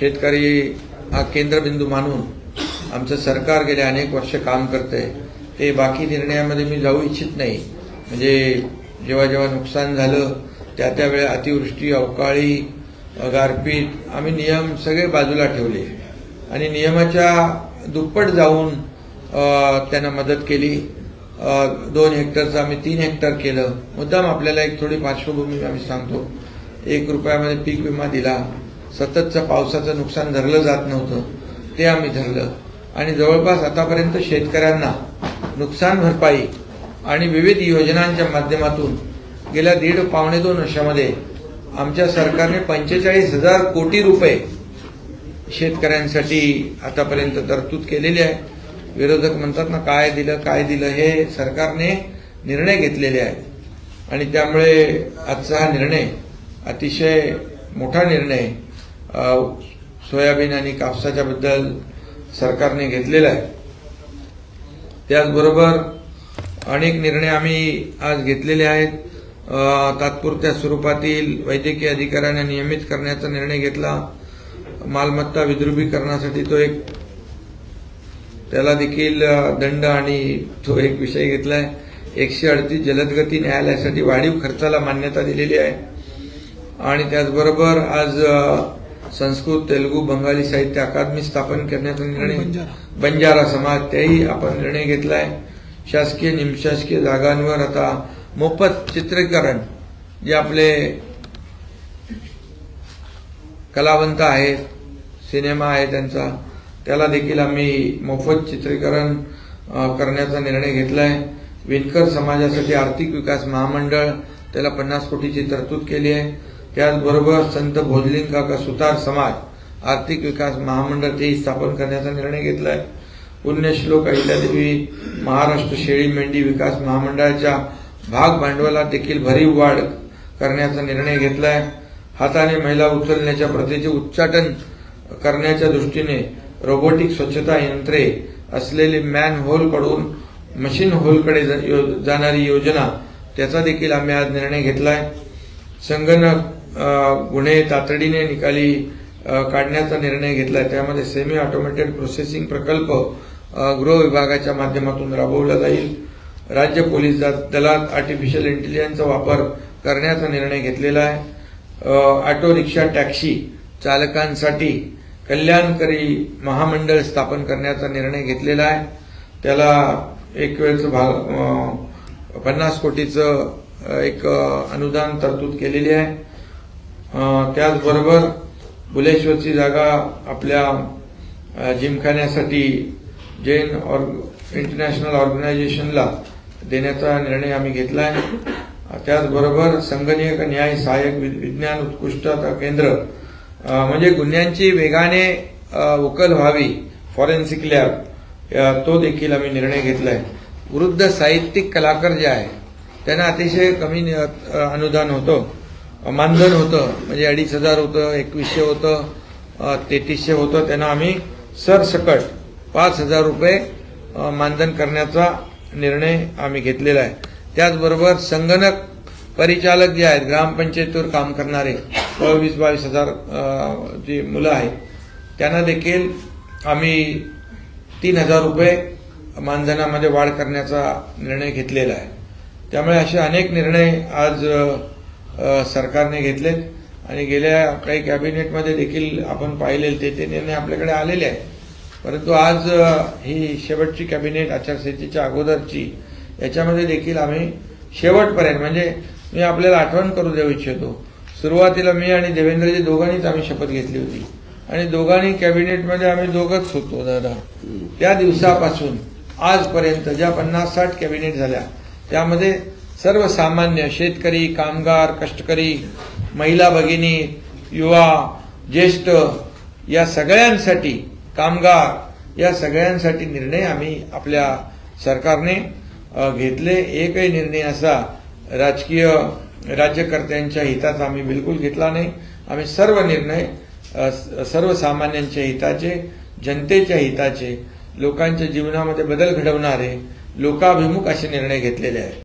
शेतकरी हा केंद्रबिंदू मानून आमचं सरकार गेले अनेक वर्ष काम करतंय। ते बाकी निर्णयामध्ये मी जाऊ इच्छित नाही। म्हणजे जेव्हा जेव्हा नुकसान झालं त्या वेळी अतिवृष्टी, अवकाळी, गारपीट आम्ही नियम सगळे बाजूला ठेवले आणि नियमाच्या दुप्पट जाऊन त्यांना मदत केली। 2 हेक्टरचं आम्ही 3 हेक्टर केलं। मुद्दाम आपल्याला एक थोडी पार्श्वभूमी आम्ही सांगतो। 1 रुपयामध्ये पीक विमा दिला। सततचं पावसाचं नुकसान धरलं जात नव्हतं, ते आम्ही धरलं आणि जवळपास आतापर्यंत शेतकऱ्यांना नुकसान भरपाई आणि विविध योजनांच्या माध्यमातून गेल्या 1.5-2 वर्षामध्ये आमच्या सरकारने 45,000 कोटी रुपये शेतकऱ्यांसाठी आतापर्यंत तरतूद केलेली आहे। विरोधक म्हणतात ना काय दिलं, हे सरकारने निर्णय घेतलेले आहेत आणि त्यामुळे आजचा हा निर्णय अतिशय मोठा निर्णय सोयाबीन आणि कापसाच्या बद्दल सरकारने घेतलेला आहे। त्याचबरोबर अनेक निर्णय आम्ही आज घेतलेले आहेत। तात्पुरत्या स्वरूपातील वैद्यकीय अधिकाऱ्यांना नियमित करण्याचा निर्णय घेतला। मालमत्ता विद्रुपीकरणासाठी त्याला देखील दंड आणि तो एक विषय घेतलाय। 138 जलदगती न्यायालयासाठी वाढीव खर्चाला मान्यता दिलेली आहे आणि त्याचबरोबर आज संस्कृत, तेलुगू, बंगाली साहित्य अकादमी स्थापन करण्याचा निर्णय, बंजारा समाज त्याही आपण निर्णय घेतलाय। शासकीय निमशासकीय जागांवर आता मोफत चित्रीकरण जे आपले कलावंत आहेत, सिनेमा आहे त्यांचा, त्याला देखील आम्ही मोफत चित्रीकरण करण्याचा निर्णय घेतलाय। विणकर समाजासाठी आर्थिक विकास महामंडळ त्याला 50 कोटीची तरतूद केली आहे। त्याचबरोबर संत भोजलिंग काका सुतार समाज आर्थिक विकास महामंडळ तेही स्थापन करण्याचा निर्णय घेतलाय। पुण्यश्लोक अहिल्यादेवी महाराष्ट्र शेळी मेंढी विकास महामंडळाच्या भाग भांडवलात देखील भरीव वाढ करण्याचा निर्णय घेतलाय। हाताने मैला उचलण्याच्या प्रथेचे उच्चाटन करण्याच्या दृष्टीने रोबोटिक स्वच्छता यंत्रे असलेली मॅन होलकडून मशीन होलकडे जाणारी योजना त्याचा देखील आम्ही आज निर्णय घेतलाय। संगणक गुन्हे तातडीने निकाली काढण्याचा निर्णय घेतलाय। त्यामध्ये सेमी ऑटोमेटेड प्रोसेसिंग प्रकल्प गृह विभागाच्या माध्यमातून राबवला जाईल। राज्य पोलीस दलात आर्टिफिशियल इंटेलिजन्सचा वापर करण्याचा निर्णय घेतलेला आहे। ऑटो रिक्षा टॅक्सी चालकांसाठी कल्याणकारी महामंडळ स्थापन करण्याचा निर्णय घेतलेला आहे। त्याला एक वेळचं 50 कोटीचं एक अनुदान तरतूद केलेली आहे। त्याचबरोबर बुलेश्वरची जागा आपल्या जिमखान्यासाठी जैन इंटरनॅशनल ऑर्गनायझेशनला देण्याचा निर्णय आम्ही घेतला आहे। त्याचबरोबर संगणकीय न्याय सहाय्यक विज्ञान उत्कृष्टता केंद्र म्हणजे गुन्ह्यांची वेगाने उकल व्हावी, फॉरेन्सिक लॅब तो देखील आम्ही निर्णय घेतलाय। वृद्ध साहित्यिक कलाकार जे आहे त्यांना अतिशय कमी अनुदान होतं, मानधन होतं, म्हणजे 2,500 होतं, 2,100 होतं, 3,300 होतं, त्यांना आम्ही सरसकट 5,000 रुपये मानधन करण्याचा निर्णय आम्ही घेतलेला आहे। त्याचबरोबर संगणक परिचालक जे आहेत ग्रामपंचायतीवर काम करणारे 22,000 जी मुलं आहेत त्यांना देखील आम्ही 3,000 रुपये मानधनामध्ये वाढ करण्याचा निर्णय घेतलेला आहे। त्यामुळे असे अनेक निर्णय आज सरकारने घेतलेत आणि गेल्या काही कॅबिनेटमध्ये देखील आपण पाहिले ते निर्णय आपल्याकडे आलेले आहेत। परंतु आज ही शेवटची कॅबिनेट आचारसंहितेच्या अगोदरची याच्यामध्ये देखील आम्ही शेवटपर्यंत म्हणजे मी आपल्याला आठवण करू देऊ इच्छितो, सुरुवातीला मी आणि देवेंद्रजी दोघांनीच आम्ही शपथ घेतली होती आणि दोघांनी कॅबिनेटमध्ये आम्ही दोघंच होतो दादा। त्या दिवसापासून आजपर्यंत ज्या 50-60 कॅबिनेट झाल्या त्यामध्ये सर्वसामान्य शेतकरी, कामगार, कष्टकरी, महिला भगिनी, युवा, ज्येष्ठ या सगळ्यांसाठी, कामगार या सगळ्यांसाठी निर्णय आम्ही आपल्या सरकारने घेतले। एकही निर्णय असा राजकीय राज्यकर्त्यांच्या हिताचा आम्ही बिलकुल घेतला नाही। आम्ही सर्व निर्णय सर्वसामान्यांच्या हिताचे, जनतेच्या हिताचे, लोकांच्या जीवनामध्ये बदल घडवणारे, लोकाभिमुख असे निर्णय घेतलेले आहेत।